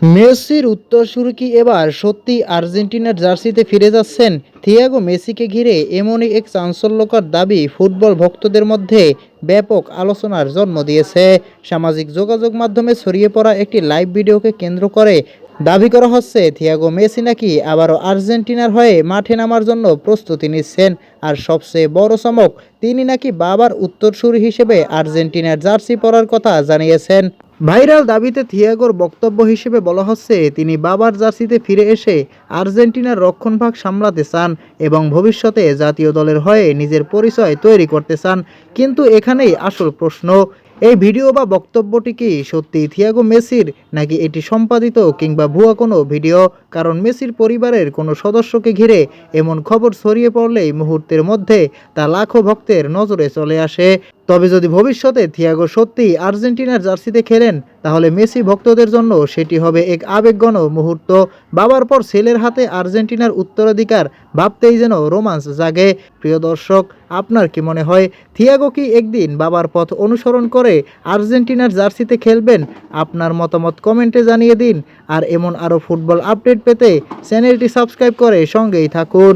মেসির উত্তরসূরি কি এবার সত্যি আর্জেন্টিনার জার্সিতে ফিরে যাচ্ছেন? থিয়াগো মেসিকে ঘিরে এমনই এক চাঞ্চল্যকর দাবি ফুটবল ভক্তদের মধ্যে ব্যাপক আলোচনার জন্ম দিয়েছে। সামাজিক যোগাযোগ মাধ্যমে ছড়িয়ে পড়া একটি লাইভ ভিডিওকে কেন্দ্র করে দাবি করা হচ্ছে থিয়াগো মেসি নাকি আবারও আর্জেন্টিনার হয়ে মাঠে নামার জন্য প্রস্তুতি নিচ্ছেন। আর সবচেয়ে বড় চমক, তিনি নাকি বাবার উত্তরসূরি হিসেবে আর্জেন্টিনার জার্সি পরার কথা জানিয়েছেন। ভাইরাল দাবিতে থিয়াগোর বক্তব্য হিসেবে বলা হচ্ছে তিনি বাবার জার্সিতে ফিরে এসে আর্জেন্টিনার রক্ষণভাগ সামলাতে চান এবং ভবিষ্যতে জাতীয় দলের হয়ে নিজের পরিচয় তৈরি করতে চান। কিন্তু এখানেই আসল প্রশ্ন, এই ভিডিও বা বক্তব্যটি কি সত্যি থিয়াগো মেসির, নাকি এটি সম্পাদিত কিংবা ভুয়া কোনো ভিডিও? কারণ মেসির পরিবারের কোনো সদস্যকে ঘিরে এমন খবর ছড়িয়ে পড়লেই মুহূর্তের মধ্যে তা লাখো ভক্তের নজরে চলে আসে। তবে যদি ভবিষ্যতে থিয়াগো সত্যিই আর্জেন্টিনার জার্সিতে খেলেন, তাহলে মেসি ভক্তদের জন্য সেটি হবে এক আবেগঘন মুহূর্ত। বাবার পর ছেলের হাতে আর্জেন্টিনার উত্তরাধিকার ভাবতেই যেন রোমাঞ্চ জাগে। প্রিয় দর্শক, আপনার কি মনে হয় থিয়াগো কি একদিন বাবার পথ অনুসরণ করে আর্জেন্টিনার জার্সিতে খেলবেন? আপনার মতামত কমেন্টে জানিয়ে দিন। আর এমন আরও ফুটবল আপডেট পেতে চ্যানেলটি সাবস্ক্রাইব করে সঙ্গেই থাকুন।